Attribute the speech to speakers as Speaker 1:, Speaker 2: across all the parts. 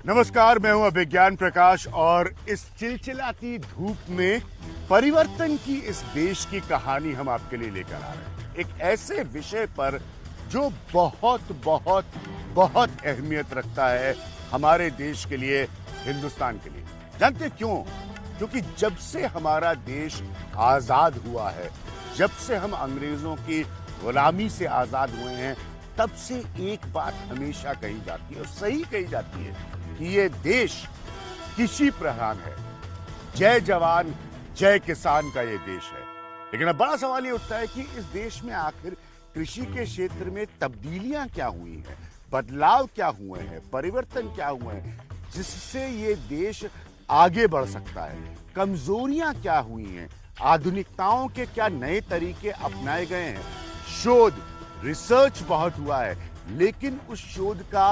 Speaker 1: नमस्कार, मैं हूं अभिज्ञान प्रकाश और इस चिलचिलाती धूप में परिवर्तन की इस देश की कहानी हम आपके लिए लेकर आ रहे हैं। एक ऐसे विषय पर जो बहुत बहुत बहुत अहमियत रखता है हमारे देश के लिए, हिंदुस्तान के लिए। जानते क्यों? क्योंकि जब से हमारा देश आजाद हुआ है, जब से हम अंग्रेजों की गुलामी से आजाद हुए हैं, तब से एक बात हमेशा कही जाती है और सही कही जाती है कि ये देश कृषि प्रधान है। जय जवान जय किसान का ये देश है। लेकिन अब बड़ा सवाल ये उठता है कि इस देश में आखिर कृषि के क्षेत्र में तब्दीलियां क्या हुई हैं, बदलाव क्या हुए हैं, परिवर्तन क्या हुए हैं जिससे ये देश आगे बढ़ सकता है। कमजोरियां क्या हुई हैं, आधुनिकताओं के क्या नए तरीके अपनाए गए हैं। शोध रिसर्च बहुत हुआ है, लेकिन उस शोध का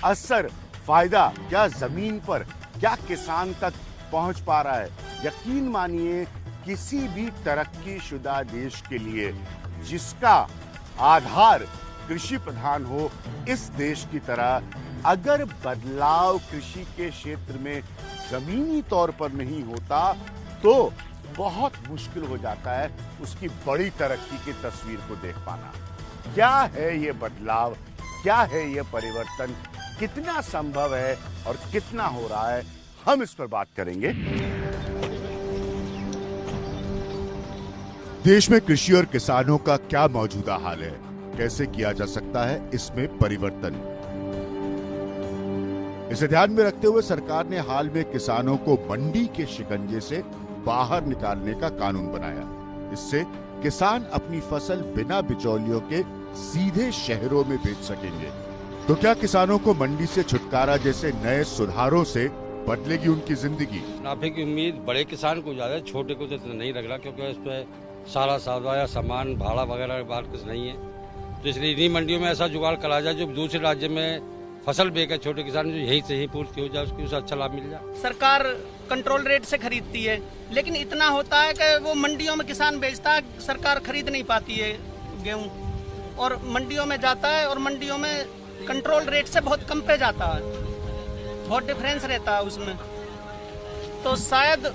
Speaker 1: असर, फायदा क्या जमीन पर, क्या किसान तक पहुंच पा रहा है। यकीन मानिए, किसी भी तरक्की शुदा देश के लिए जिसका आधार कृषि प्रधान हो, इस देश की तरह अगर बदलाव कृषि के क्षेत्र में जमीनी तौर पर नहीं होता तो बहुत मुश्किल हो जाता है उसकी बड़ी तरक्की की तस्वीर को देख पाना। क्या है ये बदलाव, क्या है ये परिवर्तन, कितना संभव है और कितना हो रहा है, हम इस पर बात करेंगे। देश में कृषि और किसानों का क्या मौजूदा हाल है, कैसे किया जा सकता है इसमें परिवर्तन। इसे ध्यान में रखते हुए सरकार ने हाल में किसानों को मंडी के शिकंजे से बाहर निकालने का कानून बनाया। इससे किसान अपनी फसल बिना बिचौलियों के सीधे शहरों में बेच सकेंगे। तो क्या किसानों को मंडी से छुटकारा जैसे नए सुधारों से बदलेगी उनकी जिंदगी?
Speaker 2: मुनाफे की उम्मीद बड़े किसान को ज्यादा, छोटे को तो नहीं लग रहा, क्योंकि इस पे सारा सौदा या सामान भाड़ा वगैरह बात कुछ नहीं है। तो इसलिए इन्हीं मंडियों में ऐसा जुगाड़ करा जाए जो दूसरे राज्य में फसल बेचे छोटे किसान जो यहीं से ही पूर्ति हो जाए, उसको उसे अच्छा लाभ मिल जाए।
Speaker 3: सरकार कंट्रोल रेट से खरीदती है, लेकिन इतना होता है कि वो मंडियों में किसान बेचता है, सरकार खरीद नहीं पाती है गेहूं, और मंडियों में जाता है और मंडियों में कंट्रोल रेट से बहुत कम पे जाता है, बहुत डिफरेंस रहता है उसमें। तो शायद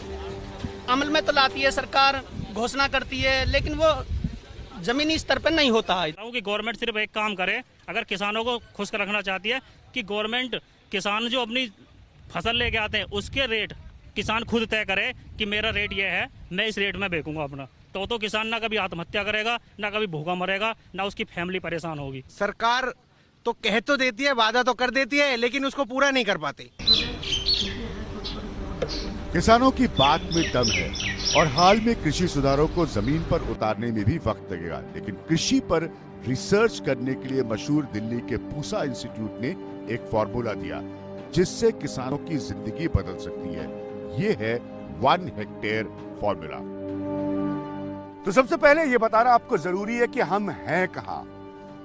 Speaker 3: अमल में तो लाती है सरकार, घोषणा करती है, लेकिन वो जमीनी स्तर पर नहीं होता है।
Speaker 4: कि गवर्नमेंट सिर्फ एक काम करे, अगर किसानों को खुश रखना चाहती है कि गवर्नमेंट किसान जो अपनी फसल लेके आते हैं उसके रेट किसान खुद तय करे कि मेरा रेट ये है, मैं इस रेट में बेचूंगा अपना। तो किसान ना कभी आत्महत्या करेगा, ना कभी भूखा मरेगा, ना उसकी फैमिली परेशान होगी।
Speaker 5: सरकार तो कह तो देती है, वादा तो कर देती है, लेकिन उसको पूरा नहीं कर पाती।
Speaker 1: किसानों की बात में दम है और हाल में कृषि सुधारों को जमीन पर उतारने में भी वक्त लगेगा। लेकिन कृषि पर रिसर्च करने के लिए मशहूर दिल्ली के पूसा इंस्टीट्यूट ने एक फॉर्मूला दिया जिससे किसानों की जिंदगी बदल सकती है। ये है 1 हेक्टेयर फॉर्मूला। तो सबसे पहले ये बताना आपको जरूरी है कि हम हैं कहां।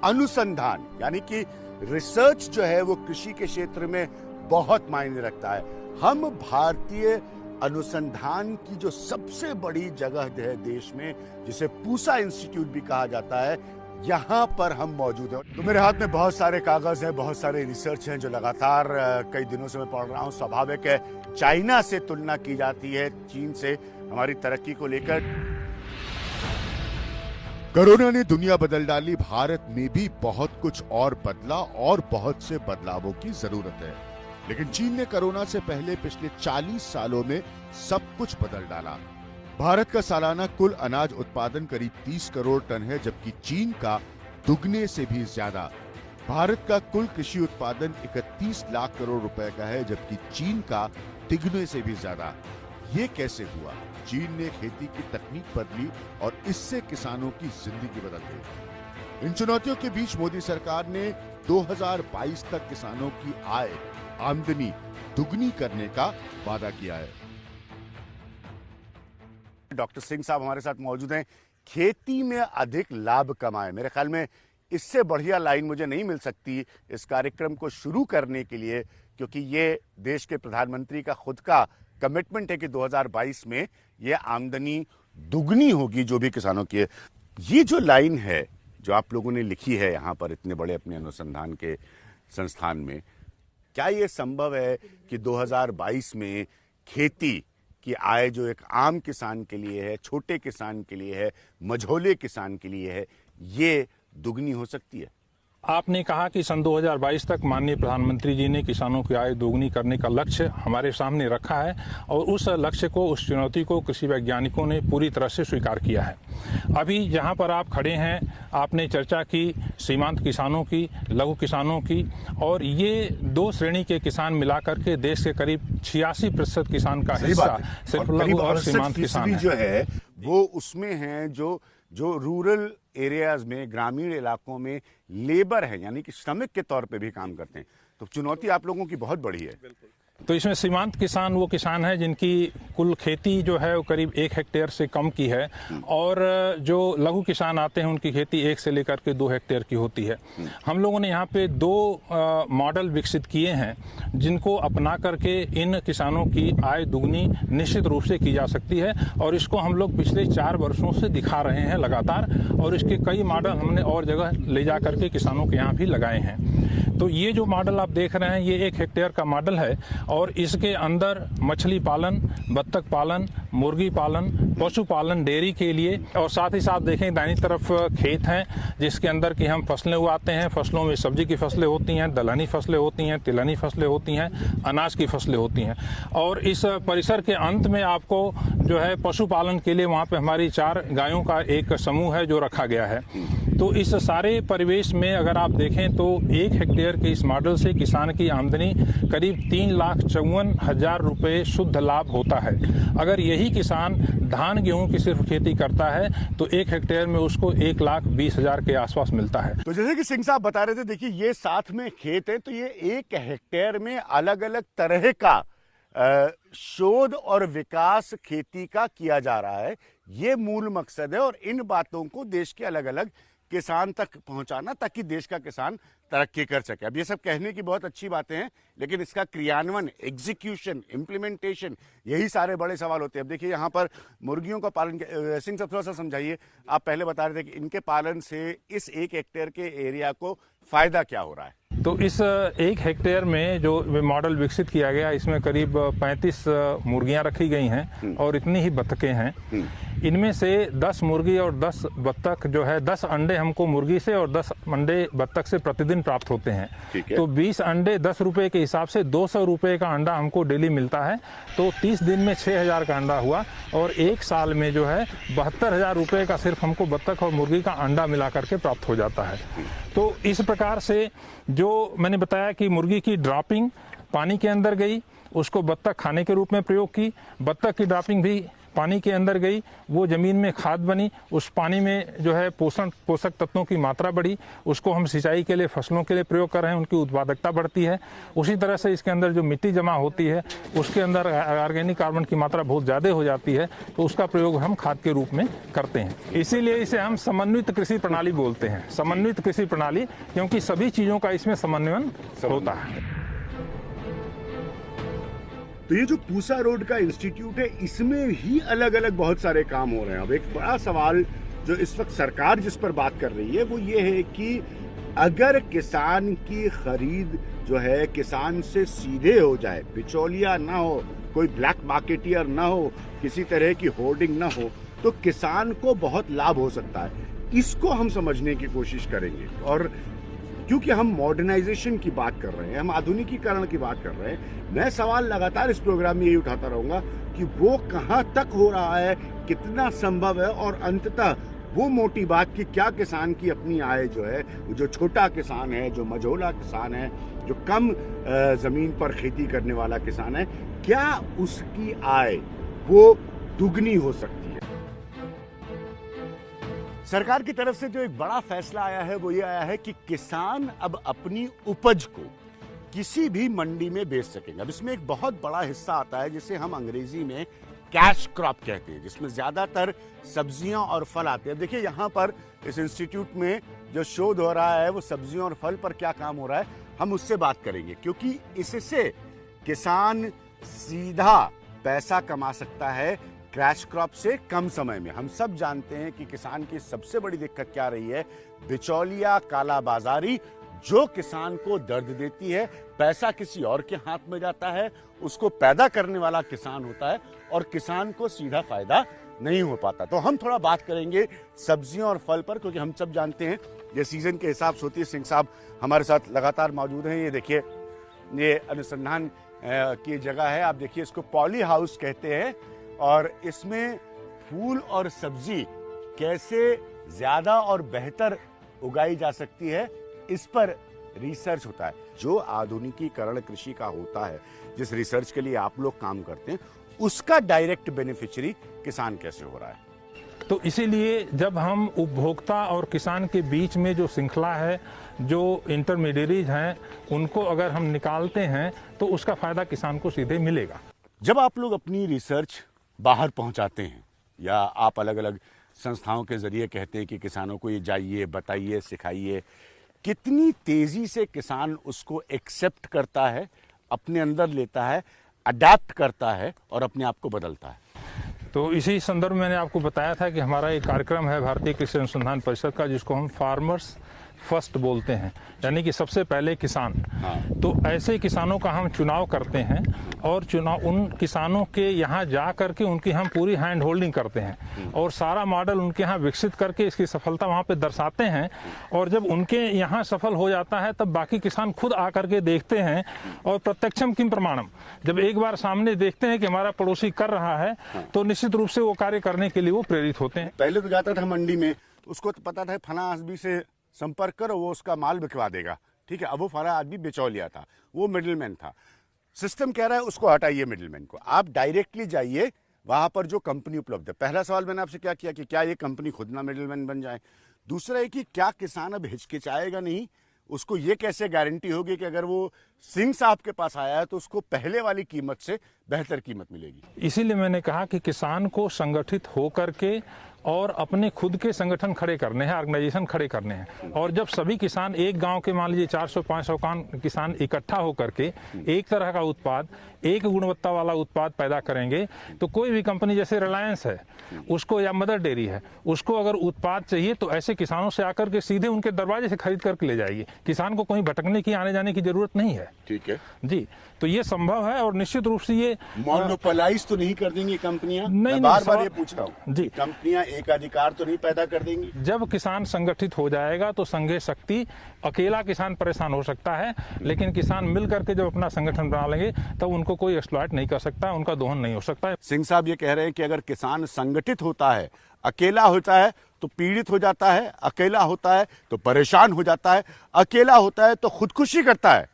Speaker 1: अनुसंधान यानी कि रिसर्च जो है वो कृषि के क्षेत्र में बहुत मायने रखता है। हम भारतीय अनुसंधान की जो सबसे बड़ी जगह है देश में, जिसे पूसा इंस्टीट्यूट भी कहा जाता है, यहां पर हम मौजूद हैं। तो मेरे हाथ में बहुत सारे कागज हैं, बहुत सारे रिसर्च हैं जो लगातार कई दिनों से मैं पढ़ रहा हूं। स्वाभाविक है, चाइना से तुलना की जाती है, चीन से, हमारी तरक्की को लेकर। कोरोना ने दुनिया बदल डाली, भारत में भी बहुत कुछ और बदला और बहुत से बदलावों की जरूरत है। लेकिन चीन ने कोरोना से पहले पिछले 40 सालों में सब कुछ बदल डाला। भारत का सालाना कुल अनाज उत्पादन करीब 30 करोड़ टन है, जबकि चीन का दुगने से भी ज्यादा। भारत का कुल कृषि उत्पादन 31 लाख करोड़ रुपए का है, जबकि चीन का तिगुने से भी ज्यादा। ये कैसे हुआ? चीन ने खेती की तकनीक बदली और इससे किसानों की जिंदगी बदल गई। इन चुनौतियों के बीच मोदी सरकार ने 2022 तक किसानों की आय, आमदनी दुगनी करने का वादा किया है। डॉक्टर सिंह साहब हमारे साथ मौजूद हैं। खेती में अधिक लाभ कमाएं, मेरे ख्याल में इससे बढ़िया लाइन मुझे नहीं मिल सकती इस कार्यक्रम को शुरू करने के लिए, क्योंकि ये देश के प्रधानमंत्री का खुद का कमिटमेंट है कि 2022 में ये आमदनी दुगनी होगी जो भी किसानों की है। ये जो लाइन है जो आप लोगों ने लिखी है यहाँ पर इतने बड़े अपने अनुसंधान के संस्थान में, क्या ये संभव है कि 2022 में खेती की आय जो एक आम किसान के लिए है, छोटे किसान के लिए है, मझोले किसान के लिए है, ये दुगनी हो सकती है?
Speaker 6: आपने कहा कि सन 2022 तक माननीय प्रधानमंत्री जी ने किसानों की आय दोगुनी करने का लक्ष्य हमारे सामने रखा है और उस लक्ष्य को, उस चुनौती को कृषि वैज्ञानिकों ने पूरी तरह से स्वीकार किया है। अभी जहां पर आप खड़े हैं, आपने चर्चा की सीमांत किसानों की, लघु किसानों की, और ये दो श्रेणी के किसान मिलाकर के देश के करीब 86% किसान का हिस्सा सिर्फ लघु और सीमांत किसान
Speaker 1: जो है वो उसमें है जो रूरल एरियाज में, ग्रामीण इलाकों में लेबर है, यानी कि श्रमिक के तौर पे भी काम करते हैं। तो चुनौती आप लोगों की बहुत बड़ी है।
Speaker 6: तो इसमें सीमांत किसान वो किसान है जिनकी कुल खेती जो है वो करीब 1 हेक्टेयर से कम की है, और जो लघु किसान आते हैं उनकी खेती 1 से लेकर के 2 हेक्टेयर की होती है। हम लोगों ने यहाँ पे 2 मॉडल विकसित किए हैं जिनको अपना करके इन किसानों की आय दुगनी निश्चित रूप से की जा सकती है, और इसको हम लोग पिछले 4 वर्षों से दिखा रहे हैं लगातार, और इसके कई मॉडल हमने और जगह ले जा करके किसानों के यहाँ भी लगाए हैं। तो ये जो मॉडल आप देख रहे हैं ये 1 हेक्टेयर का मॉडल है, और इसके अंदर मछली पालन, बत्तख पालन, मुर्गी पालन, पशुपालन, डेयरी के लिए, और साथ ही साथ देखें दाहिनी तरफ खेत हैं जिसके अंदर कि हम फसलें उगाते हैं। फसलों में सब्जी की फसलें होती हैं, दलहनी फसलें होती हैं, तिलहनी फसलें होती हैं, अनाज की फसलें होती हैं। और इस परिसर के अंत में आपको जो है पशुपालन के लिए वहाँ पे हमारी 4 गायों का एक समूह है जो रखा गया है। तो इस सारे परिवेश में अगर आप देखें तो 1 हेक्टेयर के इस मॉडल से किसान की आमदनी करीब 3,54,000 रुपये शुद्ध लाभ होता है। अगर यही किसान धान गेहूं की सिर्फ खेती करता है तो 1 हेक्टेयर में उसको 1,20,000 के आसपास मिलता है।
Speaker 1: तो जैसे कि सिंह साहब बता रहे थे, देखिए ये साथ में खेत है, तो ये 1 हेक्टेयर में अलग अलग तरह का शोध और विकास खेती का किया जा रहा है। ये मूल मकसद है, और इन बातों को देश के अलग अलग किसान तक पहुंचाना ताकि देश का किसान तरक्की कर सके। अब ये सब कहने की बहुत अच्छी बातें हैं, लेकिन इसका क्रियान्वयन, एग्जीक्यूशन, इम्प्लीमेंटेशन, यही सारे बड़े सवाल होते हैं। अब देखिए यहाँ पर मुर्गियों का पालन, सिंह साहब थोड़ा सा समझाइए। आप पहले बता रहे थे कि इनके पालन से इस 1 हेक्टेयर के एरिया को फायदा क्या हो रहा है?
Speaker 6: तो इस 1 हेक्टेयर में जो मॉडल विकसित किया गया, इसमें करीब 35 मुर्गियां रखी गई हैं और इतनी ही बत्तखें हैं। इनमें से 10 मुर्गी और 10 बत्तख जो है, 10 अंडे हमको मुर्गी से और 10 अंडे बत्तख से प्रतिदिन प्राप्त होते हैं। तो 20 अंडे 10 रुपए के हिसाब से 200 रुपए का अंडा हमको डेली मिलता है। तो 30 दिन में 6,000 का अंडा हुआ, और 1 साल में जो है 72,000 रुपए का सिर्फ हमको बत्तख और मुर्गी का अंडा मिला करके प्राप्त हो जाता है। तो इस प्रकार से जो मैंने बताया कि मुर्गी की ड्रॉपिंग पानी के अंदर गई, उसको बत्तख खाने के रूप में प्रयोग की, बत्तख की ड्रॉपिंग भी पानी के अंदर गई, वो जमीन में खाद बनी, उस पानी में जो है पोषक तत्वों की मात्रा बढ़ी, उसको हम सिंचाई के लिए, फसलों के लिए प्रयोग कर रहे हैं, उनकी उत्पादकता बढ़ती है। उसी तरह से इसके अंदर जो मिट्टी जमा होती है उसके अंदर ऑर्गेनिक कार्बन की मात्रा बहुत ज़्यादा हो जाती है, तो उसका प्रयोग हम खाद के रूप में करते हैं। इसीलिए इसे हम समन्वित कृषि प्रणाली बोलते हैं, समन्वित कृषि प्रणाली, क्योंकि सभी चीज़ों का इसमें समन्वयन होता है।
Speaker 1: तो ये जो पूसा रोड का इंस्टीट्यूट है, इसमें ही अलग अलग बहुत सारे काम हो रहे हैं। अब एक बड़ा सवाल जो इस वक्त सरकार जिस पर बात कर रही है वो ये है कि अगर किसान की खरीद जो है किसान से सीधे हो जाए, बिचौलिया ना हो, कोई ब्लैक मार्केटियर ना हो, किसी तरह की होर्डिंग ना हो, तो किसान को बहुत लाभ हो सकता है। इसको हम समझने की कोशिश करेंगे, और क्योंकि हम मॉडर्नाइजेशन की बात कर रहे हैं, हम आधुनिकीकरण की बात कर रहे हैं, मैं सवाल लगातार इस प्रोग्राम में यही उठाता रहूंगा कि वो कहां तक हो रहा है, कितना संभव है, और अंततः वो मोटी बात कि क्या किसान की अपनी आय जो है, जो छोटा किसान है, जो मझोला किसान है, जो कम जमीन पर खेती करने वाला किसान है, क्या उसकी आय वो दुगनी हो सकती है? सरकार की तरफ से जो एक बड़ा फैसला आया है वो ये आया है कि किसान अब अपनी उपज को किसी भी मंडी में बेच सकेंगे। अब इसमें एक बहुत बड़ा हिस्सा आता है जिसे हम अंग्रेजी में कैश क्रॉप कहते हैं, जिसमें ज्यादातर सब्जियां और फल आते हैं। देखिए यहाँ पर इस इंस्टीट्यूट में जो शोध हो रहा है वो सब्जियों और फल पर क्या काम हो रहा है, हम उससे बात करेंगे, क्योंकि इससे किसान सीधा पैसा कमा सकता है क्रैश क्रॉप से कम समय में। हम सब जानते हैं कि किसान की सबसे बड़ी दिक्कत क्या रही है, बिचौलिया, काला बाजारी, जो किसान को दर्द देती है। पैसा किसी और के हाथ में जाता है, उसको पैदा करने वाला किसान होता है और किसान को सीधा फायदा नहीं हो पाता। तो हम थोड़ा बात करेंगे सब्जियों और फल पर, क्योंकि हम सब जानते हैं ये सीजन के हिसाब से होती है। सिंह साहब हमारे साथ लगातार मौजूद हैं। ये देखिए, ये अनुसंधान की जगह है। आप देखिए, इसको पॉली हाउस कहते हैं और इसमें फूल और सब्जी कैसे ज्यादा और बेहतर उगाई जा सकती है, इस पर रिसर्च होता है। जो आधुनिकीकरण कृषि का होता है, जिस रिसर्च के लिए आप लोग काम करते हैं, उसका डायरेक्ट बेनिफिशियरी किसान कैसे हो रहा है?
Speaker 6: तो इसीलिए जब हम उपभोक्ता और किसान के बीच में जो श्रृंखला है, जो इंटरमीडिएरीज हैं, उनको अगर हम निकालते हैं तो उसका फायदा किसान को सीधे मिलेगा।
Speaker 1: जब आप लोग अपनी रिसर्च बाहर पहुंचाते हैं या आप अलग अलग संस्थाओं के जरिए कहते हैं कि किसानों को ये जाइए, बताइए, सिखाइए, कितनी तेजी से किसान उसको एक्सेप्ट करता है, अपने अंदर लेता है, अडेप्ट करता है और अपने आप को बदलता है?
Speaker 6: तो इसी संदर्भ में मैंने आपको बताया था कि हमारा एक कार्यक्रम है भारतीय कृषि अनुसंधान परिषद का, जिसको हम फार्मर्स फर्स्ट बोलते हैं, यानी कि सबसे पहले किसान। तो ऐसे किसानों का हम चुनाव करते हैं और उन किसानों के यहाँ जा करके उनकी हम पूरी हैंड होल्डिंग करते हैं और सारा मॉडल उनके यहाँ विकसित करके इसकी सफलता वहाँ पे दर्शाते हैं। और जब उनके यहाँ सफल हो जाता है तब बाकी किसान खुद आकर के देखते हैं और प्रत्यक्षम किम प्रमाणम, जब एक बार सामने देखते हैं कि हमारा पड़ोसी कर रहा है तो निश्चित रूप से वो कार्य करने के लिए वो प्रेरित होते हैं।
Speaker 1: पहले तो जाता था मंडी में, उसको तो पता था फला आदमी से संपर्क करो, वो उसका माल बिकवा देगा, ठीक है। अब वो फला आदमी बिचौलिया था, वो मिडिलमैन था। सिस्टम कह रहा है उसको हटाइए मिडिलमैन को, आप डायरेक्टली जाइए वहां पर जो कंपनी उपलब्ध है। पहला सवाल मैंने आपसे क्या किया कि क्या ये कंपनी खुद ना मिडिलमैन बन जाए। दूसरा है कि क्या किसान अब हिचकिचाएगा नहीं, उसको ये कैसे गारंटी होगी कि अगर वो सिंह साहब के पास आया है तो उसको पहले वाली कीमत से बेहतर कीमत मिलेगी।
Speaker 6: इसीलिए मैंने कहा कि किसान को संगठित होकर के और अपने खुद के संगठन खड़े करने हैं, ऑर्गेनाइजेशन खड़े करने हैं। और जब सभी किसान एक गांव के मान लीजिए 400-500 किसान इकट्ठा होकर के एक तरह का उत्पाद, एक गुणवत्ता वाला उत्पाद पैदा करेंगे, तो कोई भी कंपनी जैसे रिलायंस है उसको या मदर डेयरी है, उसको अगर उत्पाद चाहिए तो ऐसे किसानों से आकर के सीधे उनके दरवाजे से खरीद करके ले जाएगी। किसान को कहीं भटकने की, आने जाने की जरूरत नहीं है।
Speaker 1: ठीक है
Speaker 6: जी, तो ये संभव है और निश्चित रूप से ये
Speaker 1: मोनोपोलाइज तो नहीं कर देंगी कंपनियां?
Speaker 6: नहीं,
Speaker 1: बार बार ये पूछ रहा हूँ
Speaker 6: जी,
Speaker 1: कंपनियां एक अधिकार तो नहीं पैदा कर देंगी?
Speaker 6: जब किसान संगठित हो जाएगा तो संघे शक्ति, अकेला किसान परेशान हो सकता है, लेकिन किसान मिल करके जब अपना संगठन बना लेंगे तब उनको कोई एक्सप्लॉइट नहीं कर सकता, उनका दोहन नहीं हो सकता है।
Speaker 1: सिंह साहब ये कह रहे हैं कि अगर किसान संगठित होता है, अकेला होता है तो पीड़ित हो जाता है, अकेला होता है तो परेशान हो जाता है, अकेला होता है तो खुदकुशी करता है,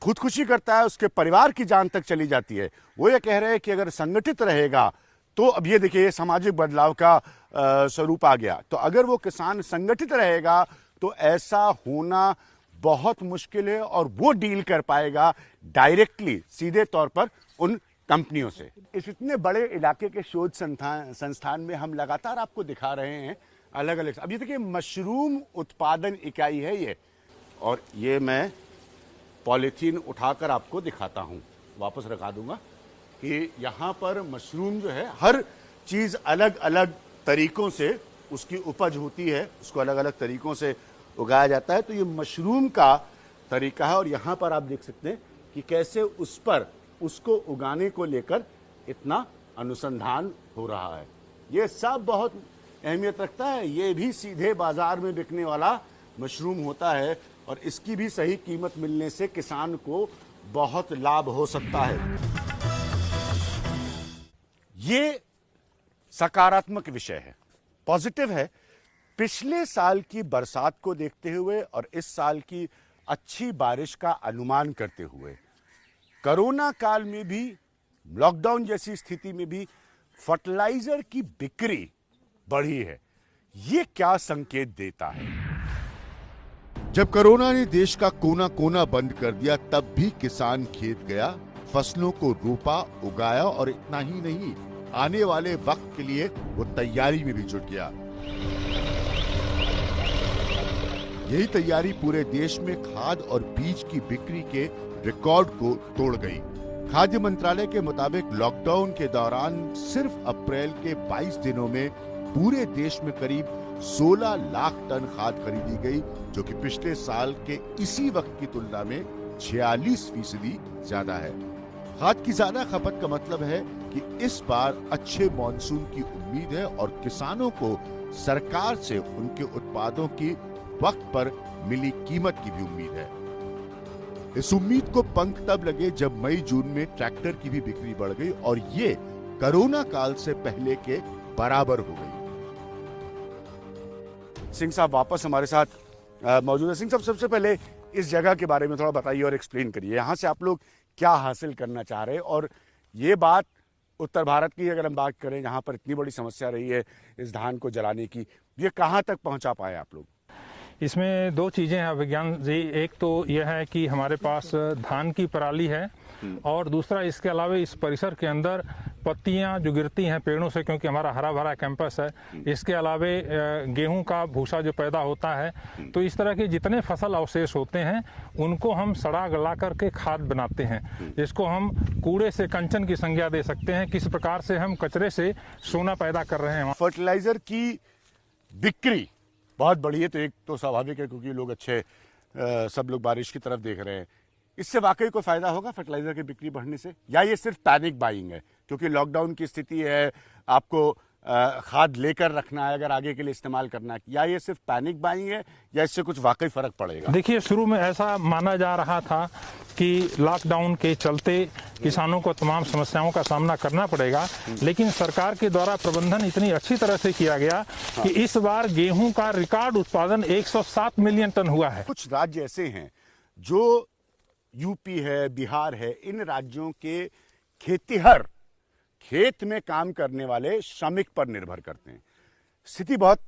Speaker 1: खुदकुशी करता है, उसके परिवार की जान तक चली जाती है। वो ये कह रहे हैं कि अगर संगठित रहेगा तो अब ये देखिए सामाजिक बदलाव का स्वरूप आ गया। तो अगर वो किसान संगठित रहेगा तो ऐसा होना बहुत मुश्किल है और वो डील कर पाएगा डायरेक्टली, सीधे तौर पर उन कंपनियों से। इस इतने बड़े इलाके के शोध संस्थान में हम लगातार आपको दिखा रहे हैं अलग अलग। अब ये देखिए मशरूम उत्पादन इकाई है ये, और ये मैं पॉलीथीन उठाकर आपको दिखाता हूं, वापस रखा दूंगा कि यहां पर मशरूम जो है, हर चीज अलग अलग तरीकों से उसकी उपज होती है, उसको अलग अलग तरीकों से उगाया जाता है। तो ये मशरूम का तरीका है और यहां पर आप देख सकते हैं कि कैसे उस पर उसको उगाने को लेकर इतना अनुसंधान हो रहा है। ये सब बहुत अहमियत रखता है। ये भी सीधे बाजार में बिकने वाला मशरूम होता है और इसकी भी सही कीमत मिलने से किसान को बहुत लाभ हो सकता है। ये सकारात्मक विषय है, पॉजिटिव है। पिछले साल की बरसात को देखते हुए और इस साल की अच्छी बारिश का अनुमान करते हुए, कोरोना काल में भी, लॉकडाउन जैसी स्थिति में भी फर्टिलाइजर की बिक्री बढ़ी है। ये क्या संकेत देता है? जब कोरोना ने देश का कोना कोना बंद कर दिया तब भी किसान खेत गया, फसलों को रोपा, उगाया और इतना ही नहीं, आने वाले वक्त के लिए वो तैयारी में भी जुट गया। यही तैयारी पूरे देश में खाद और बीज की बिक्री के रिकॉर्ड को तोड़ गई। खाद्य मंत्रालय के मुताबिक लॉकडाउन के दौरान सिर्फ अप्रैल के 22 दिनों में पूरे देश में करीब 16 लाख टन खाद खरीदी गई, जो कि पिछले साल के इसी वक्त की तुलना में 46% ज्यादा है। खाद की ज्यादा खपत का मतलब है कि इस बार अच्छे मॉनसून की उम्मीद है और किसानों को सरकार से उनके उत्पादों की वक्त पर मिली कीमत की भी उम्मीद है। इस उम्मीद को पंख तब लगे जब मई जून में ट्रैक्टर की भी बिक्री बढ़ गई और ये कोरोना काल से पहले के बराबर हो गई।
Speaker 7: सिंह साहब वापस हमारे साथ मौजूद है। सिंह साहब, सबसे पहले इस जगह के बारे में थोड़ा बताइए और एक्सप्लेन करिए, यहाँ से आप लोग क्या हासिल करना चाह रहे हैं, और ये बात उत्तर भारत की अगर हम बात करें जहाँ पर इतनी बड़ी समस्या रही है इस धान को जलाने की, ये कहाँ तक पहुँचा पाए आप लोग?
Speaker 6: इसमें दो चीज़ें हैं विज्ञान जी। एक तो यह है कि हमारे पास धान की पराली है और दूसरा इसके अलावा इस परिसर के अंदर पत्तियां जो गिरती हैं पेड़ों से, क्योंकि हमारा हरा भरा कैंपस है, इसके अलावा गेहूं का भूसा जो पैदा होता है, तो इस तरह के जितने फसल अवशेष होते हैं उनको हम सड़ा गला करके खाद बनाते हैं, जिसको हम कूड़े से कंचन की संज्ञा दे सकते हैं। किस प्रकार से हम कचरे से सोना पैदा कर रहे हैं।
Speaker 7: फर्टिलाइजर की बिक्री बहुत बड़ी है, तो एक तो स्वाभाविक है क्योंकि लोग सब लोग बारिश की तरफ देख रहे हैं। इससे वाकई कोई फायदा होगा फर्टिलाइजर की बिक्री बढ़ने से, या ये सिर्फ पैनिक बाइंग है क्योंकि लॉकडाउन की स्थिति है, आपको खाद लेकर रखना है अगर आगे के लिए इस्तेमाल करना है, या ये सिर्फ पैनिक बाइंग है या इससे कुछ वाकई फर्क पड़ेगा?
Speaker 6: देखिए, शुरू में ऐसा माना जा रहा था कि लॉकडाउन के चलते किसानों को तमाम समस्याओं का सामना करना पड़ेगा, लेकिन सरकार के द्वारा प्रबंधन इतनी अच्छी तरह से किया गया कि इस बार गेहूं का रिकॉर्ड उत्पादन 107 मिलियन टन हुआ है।
Speaker 7: कुछ राज्य ऐसे हैं जो यूपी है, बिहार है, इन राज्यों के खेतिहर खेत में काम करने वाले श्रमिक पर निर्भर करते हैं। स्थिति बहुत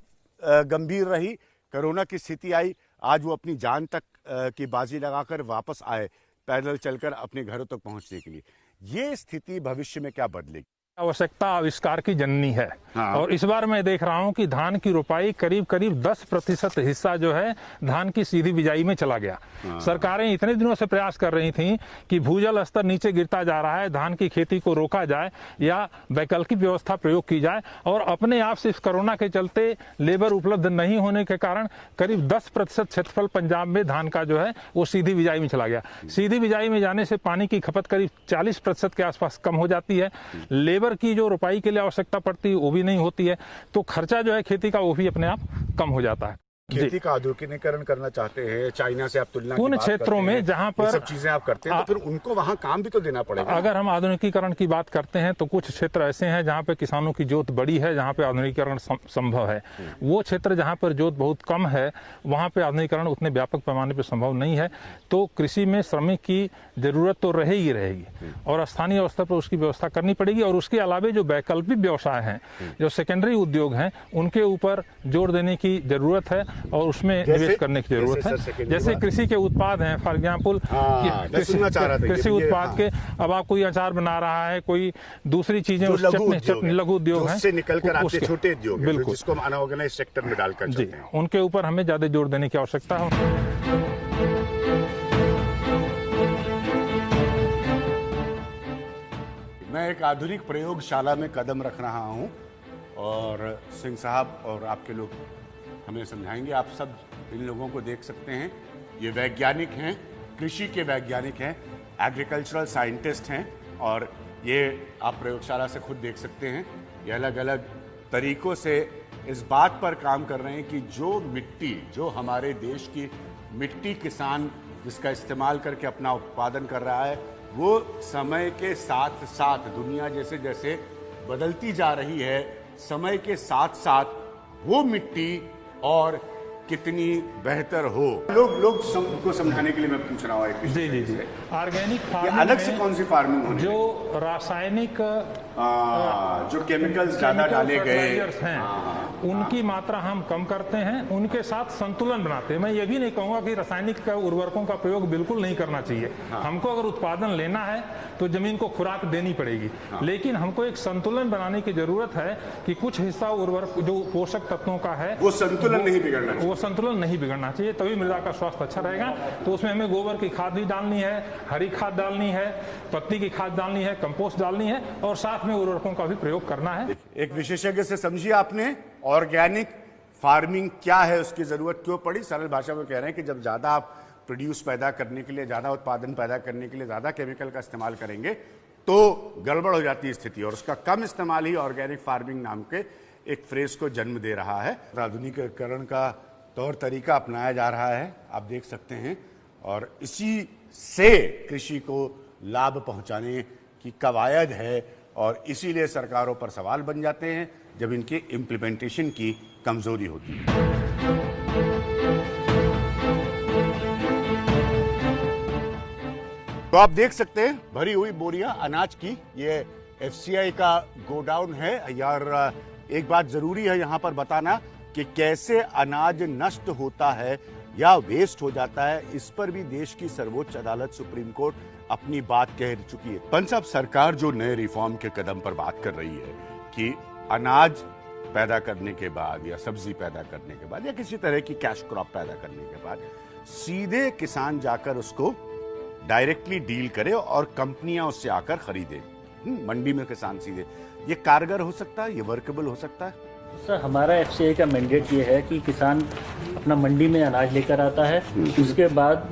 Speaker 7: गंभीर रही, कोरोना की स्थिति आई, आज वो अपनी जान तक की बाजी लगाकर वापस आए पैदल चलकर अपने घरों तक पहुंचने के लिए। ये स्थिति भविष्य में क्या बदलेगी?
Speaker 6: आवश्यकता आविष्कार की जननी है।
Speaker 7: हाँ।
Speaker 6: और इस बार मैं देख रहा हूं कि धान की रोपाई करीब 10% हिस्सा जो है धान की सीधी बिजाई में चला गया।
Speaker 7: हाँ।
Speaker 6: सरकारें इतने दिनों से प्रयास कर रही थीं कि भूजल स्तर नीचे गिरता जा रहा है, धान की खेती को रोका जाए या वैकल्पिक व्यवस्था प्रयोग की जाए, और अपने आप से इस कोरोना के चलते लेबर उपलब्ध नहीं होने के कारण करीब 10% क्षेत्रफल पंजाब में धान का जो है वो सीधी बिजाई में चला गया। सीधी बिजाई में जाने से पानी की खपत करीब 40% के आसपास कम हो जाती है, लेबर की जो रोपाई के लिए आवश्यकता पड़ती है वो भी नहीं होती है, तो खर्चा जो है खेती का वो भी अपने आप कम हो जाता है।
Speaker 7: खेती का आधुनिकीकरण करना चाहते हैं, चाइना से आप तुलना
Speaker 6: उन क्षेत्रों में जहां पर
Speaker 7: सब चीजें आप करते हैं, तो फिर उनको वहां काम भी तो देना पड़ेगा।
Speaker 6: अगर हम आधुनिकीकरण की बात करते हैं तो कुछ क्षेत्र ऐसे हैं जहां पे किसानों की जोत बड़ी है, जहां पे आधुनिकीकरण संभव है। वो क्षेत्र जहां पर जोत बहुत कम है वहां पे आधुनिकीकरण उतने व्यापक पैमाने पर संभव नहीं है, तो कृषि में श्रमिक की जरूरत तो रहेगी और स्थानीय स्तर पर उसकी व्यवस्था करनी पड़ेगी। और उसके अलावा जो वैकल्पिक व्यवसाय हैं, जो सेकेंडरी उद्योग हैं, उनके ऊपर जोर देने की जरूरत है और उसमें निवेश करने की जरूरत है। जैसे कृषि के उत्पाद हैं, फॉर एग्जाम्पल कृषि उत्पाद के, अब आप कोई अचार बना रहा है, कोई दूसरी चीजें, लघु उद्योग है,
Speaker 7: निकलकर आते छोटे उद्योग,
Speaker 6: बिल्कुल,
Speaker 7: जिसको हम अनऑर्गेनाइज्ड सेक्टर में डालकर
Speaker 6: जी, उनके ऊपर हमें ज्यादा जोर देने की आवश्यकता है।
Speaker 7: मैं एक आधुनिक प्रयोगशाला में कदम रख रहा हूं और सिंह साहब और आपके लोग हमें समझाएंगे। आप सब इन लोगों को देख सकते हैं, ये वैज्ञानिक हैं, कृषि के वैज्ञानिक हैं, एग्रीकल्चरल साइंटिस्ट हैं, और ये आप प्रयोगशाला से खुद देख सकते हैं, ये अलग अलग तरीकों से इस बात पर काम कर रहे हैं कि जो मिट्टी, जो हमारे देश की मिट्टी किसान जिसका इस्तेमाल करके अपना उत्पादन कर रहा है, वो समय के साथ साथ दुनिया जैसे जैसे बदलती जा रही है, समय के साथ साथ वो मिट्टी और कितनी बेहतर हो। लोग को समझाने के लिए मैं पूछ रहा हूँ।
Speaker 6: जी ऑर्गेनिक फार्मिंग
Speaker 7: अलग से कौन सी फार्मिंग होने
Speaker 6: जो रासायनिक
Speaker 7: जो केमिकल्स ज्यादा डाले गए
Speaker 6: हैं उनकी मात्रा हम कम करते हैं, उनके साथ संतुलन बनाते हैं। मैं ये भी नहीं कहूंगा कि रासायनिक उर्वरकों का प्रयोग बिल्कुल नहीं करना चाहिए। हमको अगर उत्पादन लेना है तो जमीन को खुराक देनी पड़ेगी, लेकिन हमको एक संतुलन बनाने की जरूरत है कि कुछ हिस्सा उर्वरक जो पोषक तत्वों का है
Speaker 7: वो संतुलन नहीं बिगड़ना चाहिए,
Speaker 6: वो संतुलन नहीं बिगड़ना चाहिए, तभी मृदा का स्वास्थ्य अच्छा रहेगा। तो उसमें हमें गोबर की खाद भी डालनी है, हरी खाद डालनी है, पत्ती की खाद डालनी है, कंपोस्ट डालनी है, और साथ में उर्वरकों का भी प्रयोग करना है।
Speaker 7: एक विशेषज्ञ से समझिए आपने, ऑर्गेनिक
Speaker 1: फार्मिंग क्या है, उसकी जरूरत क्यों पड़ी। सरल भाषा में कह रहे हैं कि जब ज्यादा आप प्रोड्यूस पैदा करने के लिए, ज्यादा उत्पादन पैदा करने के लिए ज्यादा केमिकल का इस्तेमाल करेंगे तो गड़बड़ हो जाती है स्थिति, और उसका कम इस्तेमाल ही ऑर्गेनिक फार्मिंग नाम के एक फ्रेज को जन्म दे रहा है। आधुनिकीकरण का तौर तरीका अपनाया जा रहा है, आप देख सकते हैं, और इसी से कृषि को लाभ पहुंचाने की कवायद है, और इसीलिए सरकारों पर सवाल बन जाते हैं जब इनके इम्प्लीमेंटेशन की कमजोरी होती है। तो आप देख सकते हैं भरी हुई बोरियां अनाज की, ये एफसीआई का गोडाउन है। यार एक बात जरूरी है यहां पर बताना कि कैसे अनाज नष्ट होता है या वेस्ट हो जाता है, इस पर भी देश की सर्वोच्च अदालत सुप्रीम कोर्ट अपनी बात कह चुकी है। पंच साहब, सरकार जो नए रिफॉर्म के कदम पर बात कर रही है कि अनाज पैदा करने के बाद या सब्जी पैदा करने के बाद या किसी तरह की कैश क्रॉप पैदा करने के बाद सीधे किसान जाकर उसको डायरेक्टली डील करे और कंपनियां उससे आकर खरीदे, मंडी में किसान सीधे, ये कारगर हो सकता है, ये वर्केबल हो सकता है?
Speaker 8: सर, हमारा एफसीआई का मैंडेट ये है कि किसान अपना मंडी में अनाज लेकर आता है, उसके बाद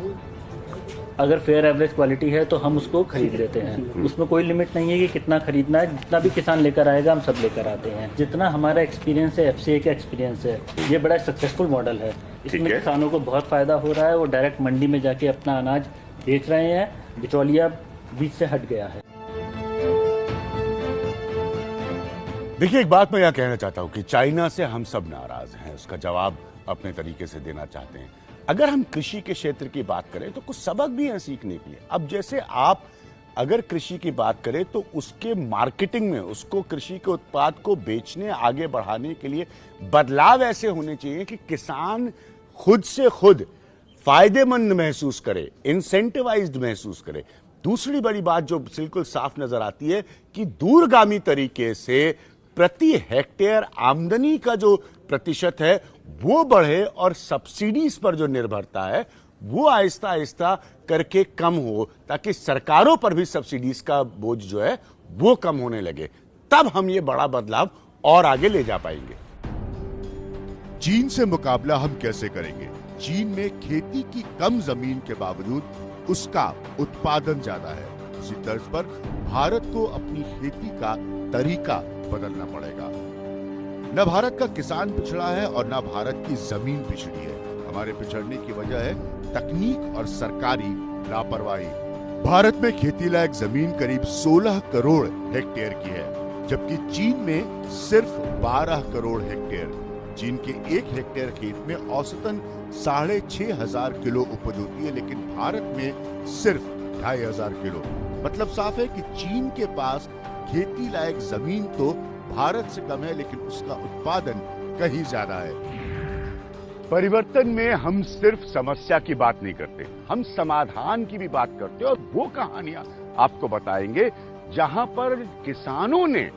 Speaker 8: अगर फेयर एवरेज क्वालिटी है तो हम उसको खरीद लेते हैं। उसमें कोई लिमिट नहीं है कि कितना खरीदना है, जितना भी किसान लेकर आएगा हम सब लेकर आते हैं। जितना हमारा एक्सपीरियंस है, एफसीआई का एक्सपीरियंस है, ये बड़ा सक्सेसफुल मॉडल है। इसमें किसानों को बहुत फायदा हो रहा है, वो डायरेक्ट मंडी में जाके अपना अनाज बेच रहे हैं, बिचौलिया बीच से हट गया है।
Speaker 1: देखिए, एक बात मैं यह कहना चाहता हूं कि चाइना से हम सब नाराज हैं, उसका जवाब अपने तरीके से देना चाहते हैं। अगर हम कृषि के क्षेत्र की बात करें तो कुछ सबक भी हैं सीखने के लिए। अब जैसे आप अगर कृषि की बात करें तो उसके मार्केटिंग में, उसको कृषि के उत्पाद को बेचने, आगे बढ़ाने के लिए बदलाव ऐसे होने चाहिए कि किसान खुद से खुद फायदेमंद महसूस करे, इंसेंटिवाइज्ड महसूस करे। दूसरी बड़ी बात जो बिल्कुल साफ नजर आती है कि दूरगामी तरीके से प्रति हेक्टेयर आमदनी का जो प्रतिशत है वो बढ़े और सब्सिडीज पर जो निर्भरता है वो आहिस्ता आहिस्ता करके कम हो, ताकि सरकारों पर भी सब्सिडीज का बोझ जो है वो कम होने लगे। तब हम ये बड़ा बदलाव और आगे ले जा पाएंगे।
Speaker 7: चीन से मुकाबला हम कैसे करेंगे? चीन में खेती की कम जमीन के बावजूद उसका उत्पादन ज्यादा है। उसी तर्ज पर भारत को अपनी खेती का तरीका बदलना पड़ेगा। न भारत का किसान पिछड़ा है और न भारत की जमीन पिछड़ी है। हमारे पिछड़ने की वजह है तकनीक और सरकारी लापरवाही। भारत में खेती लायक जमीन करीब 16 करोड़ हेक्टेयर की है, जबकि चीन में सिर्फ 12 करोड़ हेक्टेयर। चीन के 1 हेक्टेयर खेत में औसतन 6,500 किलो उपज होती है, लेकिन भारत में सिर्फ 2,500 किलो। मतलब साफ है कि चीन के पास खेती लायक जमीन तो भारत से कम है, लेकिन उसका उत्पादन कहीं ज्यादा है। परिवर्तन में हम सिर्फ समस्या की बात नहीं करते, हम समाधान की भी बात करते हैं, और वो कहानियां आपको बताएंगे जहां पर किसानों ने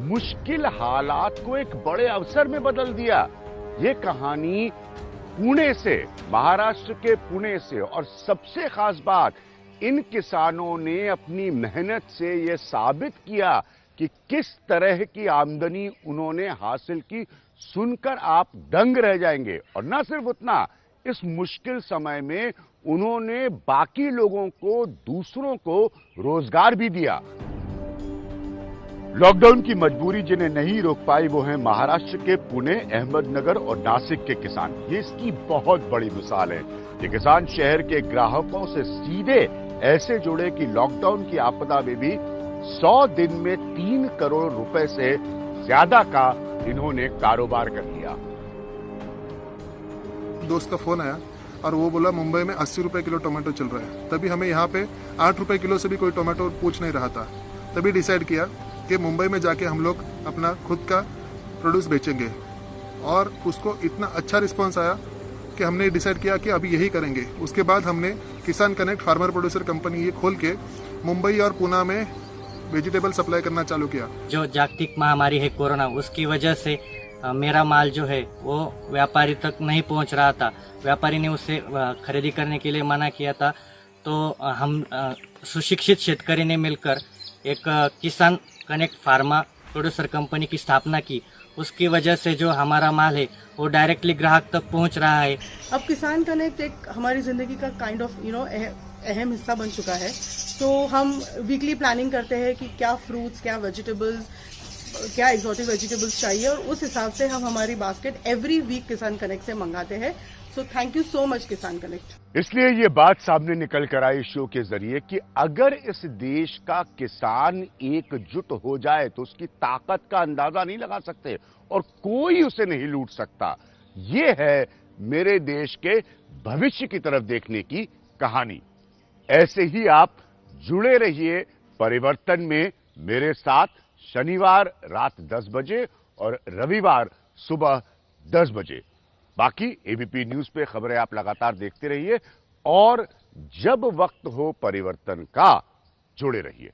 Speaker 7: मुश्किल हालात को एक बड़े अवसर में बदल दिया। ये कहानी पुणे से, महाराष्ट्र के पुणे से, और सबसे खास बात, इन किसानों ने अपनी मेहनत से यह साबित किया कि किस तरह की आमदनी उन्होंने हासिल की। सुनकर आप दंग रह जाएंगे। और न सिर्फ उतना, इस मुश्किल समय में उन्होंने बाकी लोगों को, दूसरों को रोजगार भी दिया। लॉकडाउन की मजबूरी जिन्हें नहीं रोक पाई वो हैं महाराष्ट्र के पुणे, अहमदनगर और नासिक के किसान। ये इसकी बहुत बड़ी मिसाल है। ये किसान शहर के ग्राहकों से सीधे ऐसे जुड़े कि लॉकडाउन की आपदा में भी 100 दिन में 3 करोड़ रुपए से ज्यादा का इन्होंने कारोबार कर लिया।
Speaker 9: दोस्त का फोन आया और वो बोला मुंबई में 80 रुपए किलो टोमेटो चल रहा है। तभी हमें यहाँ पे 8 रुपए किलो से भी कोई टोमेटो पूछ नहीं रहा था। तभी डिसाइड किया कि मुंबई में जाके हम लोग अपना खुद का प्रोड्यूस बेचेंगे, और उसको इतना अच्छा रिस्पांस आया कि हमने डिसाइड किया कि अभी यही करेंगे। उसके बाद हमने किसान कनेक्ट फार्मर प्रोड्यूसर कंपनी ये खोल के मुंबई और पुणे में वेजिटेबल सप्लाई करना चालू किया।
Speaker 10: जो जागतिक महामारी है कोरोना, उसकी वजह से मेरा माल जो है वो व्यापारी तक नहीं पहुंच रहा था। व्यापारी ने उससे खरीदी करने के लिए मना किया था। तो हम सुशिक्षित शेतकरी ने मिलकर एक किसान कनेक्ट फार्मा प्रोड्यूसर कंपनी की स्थापना की, उसकी वजह से जो हमारा माल है वो डायरेक्टली ग्राहक तक पहुंच रहा है।
Speaker 11: अब किसान कनेक्ट एक हमारी ज़िंदगी का काइंड ऑफ अहम हिस्सा बन चुका है। तो हम वीकली प्लानिंग करते हैं कि क्या फ्रूट्स, क्या वेजिटेबल्स, क्या एक्सोटिक वेजिटेबल्स चाहिए, और उस हिसाब से हम हमारी बास्केट एवरी वीक किसान कनेक्ट से मंगाते हैं। So thank you so much किसान कनेक्ट।
Speaker 1: इसलिए ये बात सामने निकल कर आई शो के जरिए कि अगर इस देश का किसान एकजुट हो जाए तो उसकी ताकत का अंदाजा नहीं लगा सकते और कोई उसे नहीं लूट सकता। ये है मेरे देश के भविष्य की तरफ देखने की कहानी। ऐसे ही आप जुड़े रहिए परिवर्तन में मेरे साथ, शनिवार रात 10 बजे और रविवार सुबह 10 बजे। बाकी एबीपी न्यूज पे खबरें आप लगातार देखते रहिए और जब वक्त हो परिवर्तन का, जुड़े रहिए।